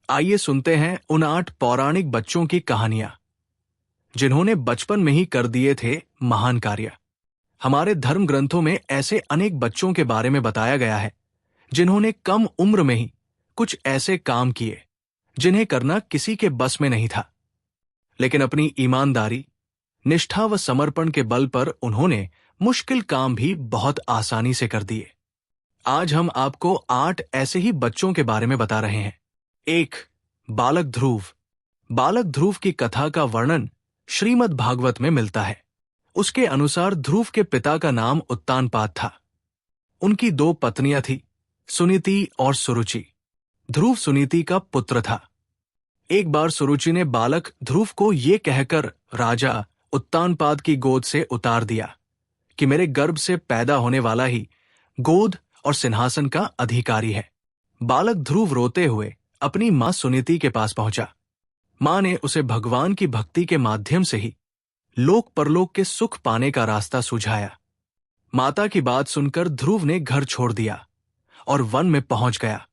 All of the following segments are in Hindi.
आइए सुनते हैं उन 8 पौराणिक बच्चों की कहानियां जिन्होंने बचपन में ही कर दिए थे महान कार्य। हमारे धर्म ग्रंथों में ऐसे अनेक बच्चों के बारे में बताया गया है जिन्होंने कम उम्र में ही कुछ ऐसे काम किए जिन्हें करना किसी के बस में नहीं था, लेकिन अपनी ईमानदारी, निष्ठा व समर्पण के बल पर उन्होंने मुश्किल काम भी बहुत आसानी से कर दिए। आज हम आपको 8 ऐसे ही बच्चों के बारे में बता रहे हैं। 1. बालक ध्रुव। बालक ध्रुव की कथा का वर्णन श्रीमद् भागवत में मिलता है। उसके अनुसार ध्रुव के पिता का नाम उत्तानपाद था। उनकी 2 पत्नियां थी, सुनीति और सुरुचि। ध्रुव सुनीति का पुत्र था। एक बार सुरुचि ने बालक ध्रुव को ये कहकर राजा उत्तानपाद की गोद से उतार दिया कि मेरे गर्भ से पैदा होने वाला ही गोद और सिंहासन का अधिकारी है। बालक ध्रुव रोते हुए अपनी मां सुनीति के पास पहुंचा। मां ने उसे भगवान की भक्ति के माध्यम से ही लोक परलोक के सुख पाने का रास्ता सुझाया। माता की बात सुनकर ध्रुव ने घर छोड़ दिया और वन में पहुंच गया।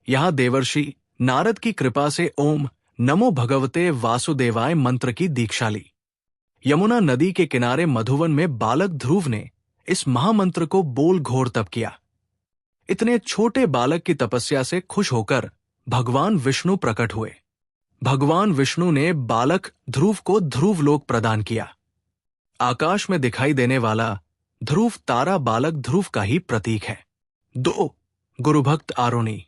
यहां देवर्षि नारद की कृपा से ओम नमो भगवते वासुदेवाय मंत्र की दीक्षा ली। यमुना नदी के किनारे मधुवन में बालक ध्रुव ने इस महामंत्र को बोल घोर तप किया। इतने छोटे बालक की तपस्या से खुश होकर भगवान विष्णु प्रकट हुए। भगवान विष्णु ने बालक ध्रुव को ध्रुव लोक प्रदान किया। आकाश में दिखाई देने वाला ध्रुव तारा बालक ध्रुव का ही प्रतीक है। 2. गुरुभक्त आरुणि।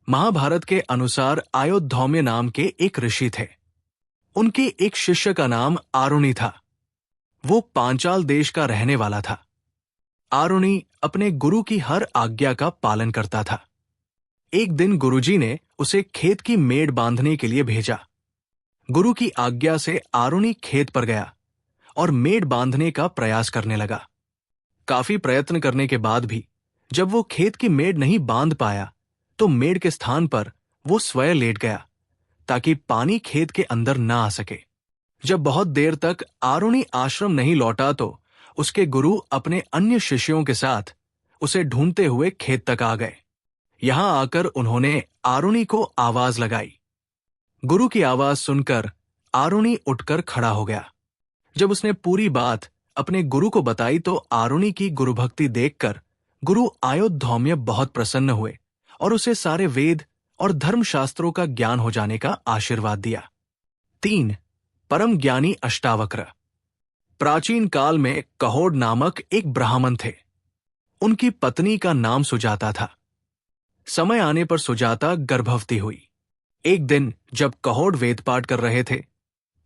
महाभारत के अनुसार आयोधौम्य नाम के एक ऋषि थे। उनके एक शिष्य का नाम आरुणि था। वो पांचाल देश का रहने वाला था। आरुणि अपने गुरु की हर आज्ञा का पालन करता था। एक दिन गुरुजी ने उसे खेत की मेड़ बांधने के लिए भेजा। गुरु की आज्ञा से आरुणि खेत पर गया और मेड़ बांधने का प्रयास करने लगा। काफी प्रयत्न करने के बाद भी जब वो खेत की मेड़ नहीं बांध पाया तो मेड़ के स्थान पर वो स्वयं लेट गया ताकि पानी खेत के अंदर न आ सके। जब बहुत देर तक आरुणि आश्रम नहीं लौटा तो उसके गुरु अपने अन्य शिष्यों के साथ उसे ढूंढते हुए खेत तक आ गए। यहां आकर उन्होंने आरुणि को आवाज लगाई। गुरु की आवाज सुनकर आरुणि उठकर खड़ा हो गया। जब उसने पूरी बात अपने गुरु को बताई तो आरुणि की गुरुभक्ति देखकर गुरु आयोधौम्य बहुत प्रसन्न हुए और उसे सारे वेद और धर्मशास्त्रों का ज्ञान हो जाने का आशीर्वाद दिया। 3. परम ज्ञानी अष्टावक्र। प्राचीन काल में कहोड़ नामक एक ब्राह्मण थे। उनकी पत्नी का नाम सुजाता था। समय आने पर सुजाता गर्भवती हुई। एक दिन जब कहोड़ वेदपाठ कर रहे थे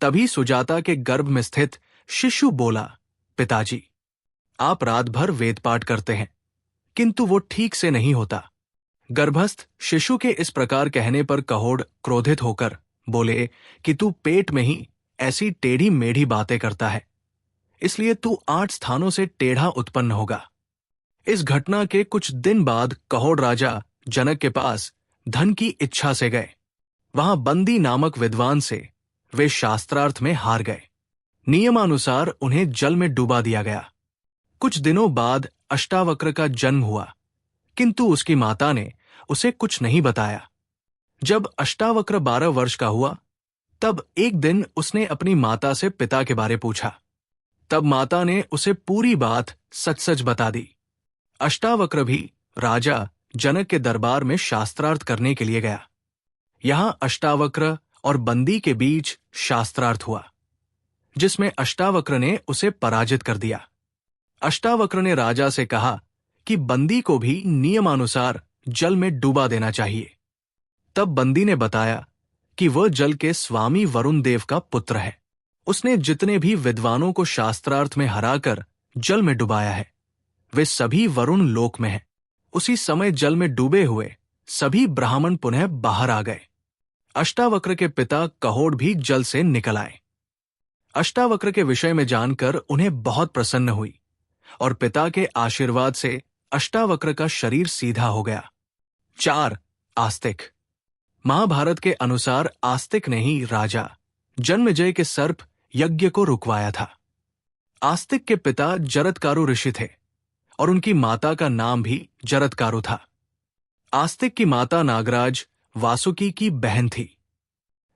तभी सुजाता के गर्भ में स्थित शिशु बोला, पिताजी, आप रात भर वेदपाठ करते हैं किंतु वो ठीक से नहीं होता। गर्भस्थ शिशु के इस प्रकार कहने पर कहोड़ क्रोधित होकर बोले कि तू पेट में ही ऐसी टेढ़ी मेढ़ी बातें करता है, इसलिए तू 8 स्थानों से टेढ़ा उत्पन्न होगा। इस घटना के कुछ दिन बाद कहोड़ राजा जनक के पास धन की इच्छा से गए। वहां बंदी नामक विद्वान से वे शास्त्रार्थ में हार गए। नियमानुसार उन्हें जल में डुबा दिया गया। कुछ दिनों बाद अष्टावक्र का जन्म हुआ किंतु उसकी माता ने उसे कुछ नहीं बताया। जब अष्टावक्र 12 वर्ष का हुआ तब एक दिन उसने अपनी माता से पिता के बारे पूछा। तब माता ने उसे पूरी बात सच सच बता दी। अष्टावक्र भी राजा जनक के दरबार में शास्त्रार्थ करने के लिए गया। यहां अष्टावक्र और बंदी के बीच शास्त्रार्थ हुआ जिसमें अष्टावक्र ने उसे पराजित कर दिया। अष्टावक्र ने राजा से कहा कि बंदी को भी नियमानुसार जल में डुबा देना चाहिए। तब बंदी ने बताया कि वह जल के स्वामी वरुण देव का पुत्र है। उसने जितने भी विद्वानों को शास्त्रार्थ में हराकर जल में डुबाया है वे सभी वरुण लोक में हैं। उसी समय जल में डूबे हुए सभी ब्राह्मण पुनः बाहर आ गए। अष्टावक्र के पिता कहोड़ भी जल से निकल आए। अष्टावक्र के विषय में जानकर उन्हें बहुत प्रसन्न हुई और पिता के आशीर्वाद से अष्टावक्र का शरीर सीधा हो गया। 4. आस्तिक। महाभारत के अनुसार आस्तिक ने ही राजा जन्मेजय के सर्प यज्ञ को रुकवाया था। आस्तिक के पिता जरत्कारु ऋषि थे और उनकी माता का नाम भी जरत्कारु था। आस्तिक की माता नागराज वासुकी की बहन थी।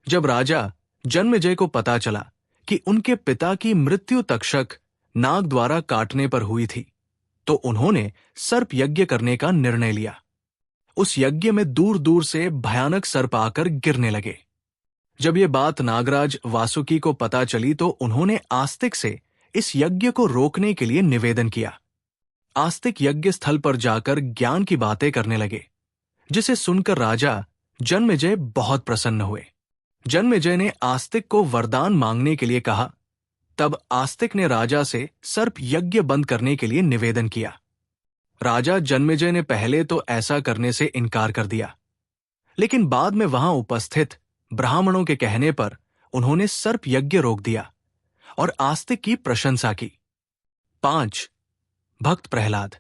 जब राजा जन्मेजय को पता चला कि उनके पिता की मृत्यु तक्षक नाग द्वारा काटने पर हुई थी, तो उन्होंने सर्प यज्ञ करने का निर्णय लिया। उस यज्ञ में दूर दूर से भयानक सर्प आकर गिरने लगे। जब ये बात नागराज वासुकी को पता चली तो उन्होंने आस्तिक से इस यज्ञ को रोकने के लिए निवेदन किया। आस्तिक यज्ञ स्थल पर जाकर ज्ञान की बातें करने लगे, जिसे सुनकर राजा जन्मेजय बहुत प्रसन्न हुए। जन्मेजय ने आस्तिक को वरदान मांगने के लिए कहा। तब आस्तिक ने राजा से सर्प यज्ञ बंद करने के लिए निवेदन किया। राजा जन्मेजय ने पहले तो ऐसा करने से इनकार कर दिया, लेकिन बाद में वहां उपस्थित ब्राह्मणों के कहने पर उन्होंने सर्प यज्ञ रोक दिया और आस्तिक की प्रशंसा की। 5. भक्त प्रहलाद।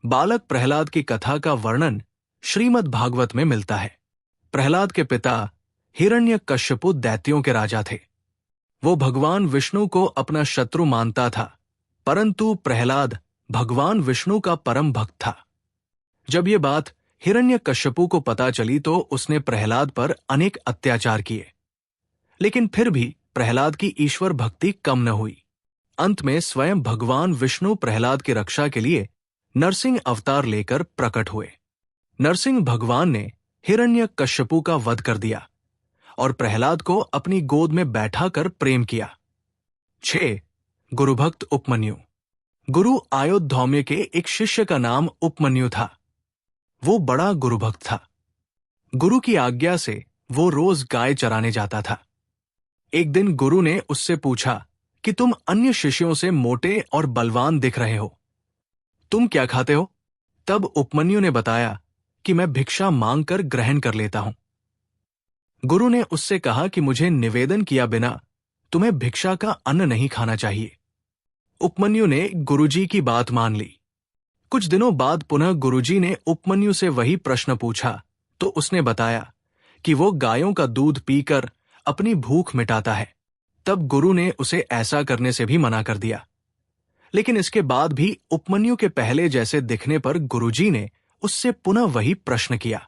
बालक प्रहलाद की कथा का वर्णन श्रीमद् भागवत में मिलता है। प्रहलाद के पिता हिरण्यकश्यपु दैत्यों के राजा थे। वो भगवान विष्णु को अपना शत्रु मानता था, परंतु प्रहलाद भगवान विष्णु का परम भक्त था। जब ये बात हिरण्यकश्यपु को पता चली तो उसने प्रहलाद पर अनेक अत्याचार किए, लेकिन फिर भी प्रहलाद की ईश्वर भक्ति कम न हुई। अंत में स्वयं भगवान विष्णु प्रहलाद की रक्षा के लिए नरसिंह अवतार लेकर प्रकट हुए। नरसिंह भगवान ने हिरण्यकश्यपु का वध कर दिया और प्रहलाद को अपनी गोद में बैठाकर प्रेम किया। 6. गुरुभक्त उपमन्यु। गुरु आयोधौम्य के एक शिष्य का नाम उपमन्यु था। वो बड़ा गुरुभक्त था। गुरु की आज्ञा से वो रोज गाय चराने जाता था। एक दिन गुरु ने उससे पूछा कि तुम अन्य शिष्यों से मोटे और बलवान दिख रहे हो, तुम क्या खाते हो? तब उपमन्यु ने बताया कि मैं भिक्षा मांगकर ग्रहण कर लेता हूं। गुरु ने उससे कहा कि मुझे निवेदन किया बिना तुम्हें भिक्षा का अन्न नहीं खाना चाहिए। उपमन्यु ने गुरुजी की बात मान ली। कुछ दिनों बाद पुनः गुरुजी ने उपमन्यु से वही प्रश्न पूछा तो उसने बताया कि वो गायों का दूध पीकर अपनी भूख मिटाता है। तब गुरु ने उसे ऐसा करने से भी मना कर दिया, लेकिन इसके बाद भी उपमन्यु के पहले जैसे दिखने पर गुरुजी ने उससे पुनः वही प्रश्न किया।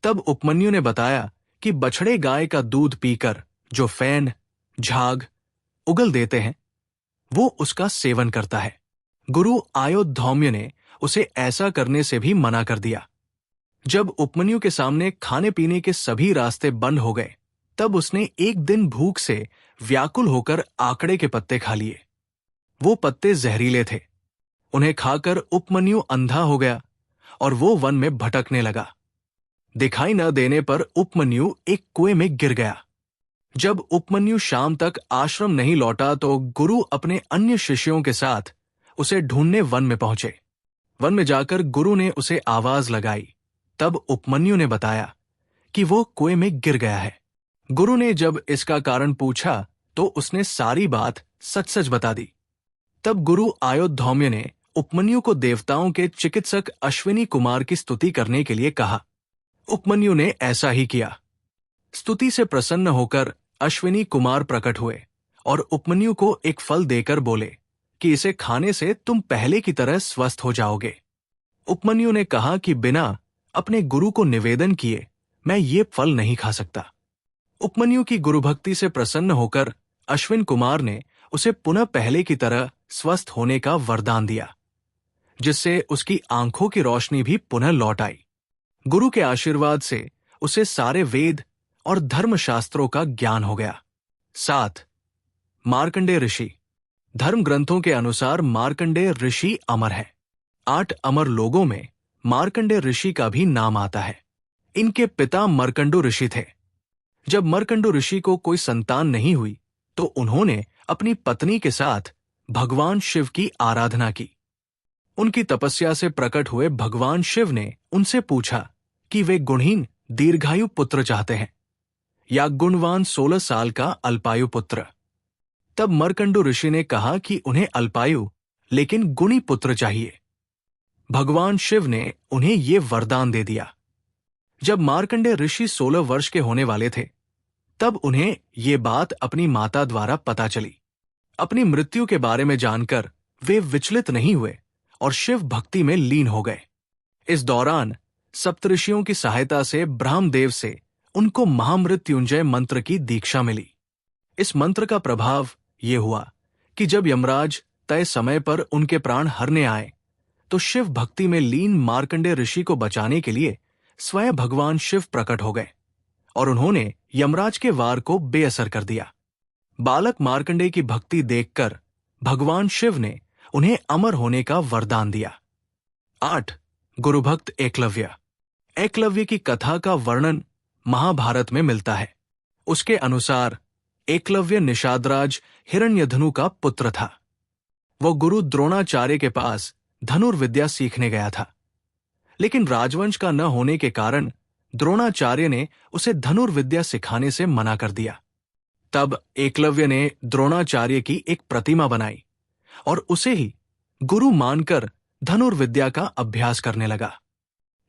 तब उपमन्यु ने बताया कि बछड़े गाय का दूध पीकर जो फैन, झाग, उगल देते हैं, वो उसका सेवन करता है। गुरु आयोधौम्य ने उसे ऐसा करने से भी मना कर दिया। जब उपमन्यु के सामने खाने पीने के सभी रास्ते बंद हो गए, तब उसने एक दिन भूख से व्याकुल होकर आकड़े के पत्ते खा लिए। वो पत्ते जहरीले थे। उन्हें खाकर उपमन्यु अंधा हो गया और वो वन में भटकने लगा। दिखाई न देने पर उपमन्यु एक कुएं में गिर गया। जब उपमन्यु शाम तक आश्रम नहीं लौटा तो गुरु अपने अन्य शिष्यों के साथ उसे ढूंढने वन में पहुंचे। वन में जाकर गुरु ने उसे आवाज लगाई। तब उपमन्यु ने बताया कि वो कुएं में गिर गया है। गुरु ने जब इसका कारण पूछा तो उसने सारी बात सच सच बता दी। तब गुरु आयोधौम्य ने उपमन्यु को देवताओं के चिकित्सक अश्विनी कुमार की स्तुति करने के लिए कहा। उपमन्यु ने ऐसा ही किया। स्तुति से प्रसन्न होकर अश्विनी कुमार प्रकट हुए और उपमन्यु को एक फल देकर बोले कि इसे खाने से तुम पहले की तरह स्वस्थ हो जाओगे। उपमन्यु ने कहा कि बिना अपने गुरु को निवेदन किए मैं ये फल नहीं खा सकता। उपमन्यु की गुरुभक्ति से प्रसन्न होकर अश्विन कुमार ने उसे पुनः पहले की तरह स्वस्थ होने का वरदान दिया, जिससे उसकी आंखों की रोशनी भी पुनः लौट आई। गुरु के आशीर्वाद से उसे सारे वेद और धर्मशास्त्रों का ज्ञान हो गया। 7. मार्कंडेय ऋषि। धर्म ग्रंथों के अनुसार मार्कंडेय ऋषि अमर है। 8 अमर लोगों में मार्कंडेय ऋषि का भी नाम आता है। इनके पिता मर्कंडु ऋषि थे। जब मर्कंडु ऋषि को कोई संतान नहीं हुई तो उन्होंने अपनी पत्नी के साथ भगवान शिव की आराधना की। उनकी तपस्या से प्रकट हुए भगवान शिव ने उनसे पूछा कि वे गुणहीन दीर्घायु पुत्र चाहते हैं या गुणवान 16 साल का अल्पायु पुत्र। तब मर्कंडु ऋषि ने कहा कि उन्हें अल्पायु लेकिन गुणी पुत्र चाहिए। भगवान शिव ने उन्हें ये वरदान दे दिया। जब मार्कंडेय ऋषि 16 वर्ष के होने वाले थे तब उन्हें ये बात अपनी माता द्वारा पता चली। अपनी मृत्यु के बारे में जानकर वे विचलित नहीं हुए और शिव भक्ति में लीन हो गए। इस दौरान सप्तऋषियों की सहायता से ब्रह्मदेव से उनको महामृत्युंजय मंत्र की दीक्षा मिली। इस मंत्र का प्रभाव ये हुआ कि जब यमराज तय समय पर उनके प्राण हरने आए तो शिव भक्ति में लीन मार्कंडेय ऋषि को बचाने के लिए स्वयं भगवान शिव प्रकट हो गए और उन्होंने यमराज के वार को बेअसर कर दिया। बालक मार्कंडेय की भक्ति देखकर भगवान शिव ने उन्हें अमर होने का वरदान दिया। 8. गुरुभक्त एकलव्य। एकलव्य की कथा का वर्णन महाभारत में मिलता है। उसके अनुसार एकलव्य निषादराज हिरण्यधनु का पुत्र था। वो गुरु द्रोणाचार्य के पास धनुर्विद्या सीखने गया था, लेकिन राजवंश का न होने के कारण द्रोणाचार्य ने उसे धनुर्विद्या सिखाने से मना कर दिया। तब एकलव्य ने द्रोणाचार्य की एक प्रतिमा बनाई और उसे ही गुरु मानकर धनुर्विद्या का अभ्यास करने लगा।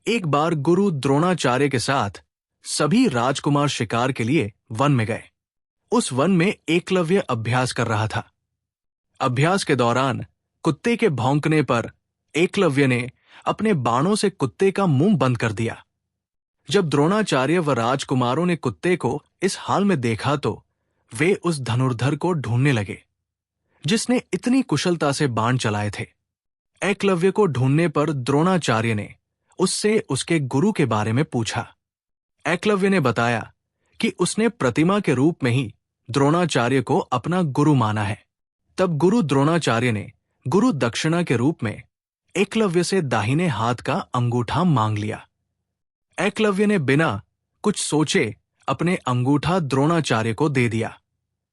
एक बार गुरु द्रोणाचार्य के साथ सभी राजकुमार शिकार के लिए वन में गए। उस वन में एकलव्य अभ्यास कर रहा था। अभ्यास के दौरान कुत्ते के भौंकने पर एकलव्य ने अपने बाणों से कुत्ते का मुंह बंद कर दिया। जब द्रोणाचार्य व राजकुमारों ने कुत्ते को इस हाल में देखा तो वे उस धनुर्धर को ढूंढने लगे जिसने इतनी कुशलता से बाण चलाए थे। एकलव्य को ढूंढने पर द्रोणाचार्य ने उससे उसके गुरु के बारे में पूछा। एकलव्य ने बताया कि उसने प्रतिमा के रूप में ही द्रोणाचार्य को अपना गुरु माना है। तब गुरु द्रोणाचार्य ने गुरु दक्षिणा के रूप में एकलव्य से दाहिने हाथ का अंगूठा मांग लिया। एकलव्य ने बिना कुछ सोचे अपने अंगूठा द्रोणाचार्य को दे दिया।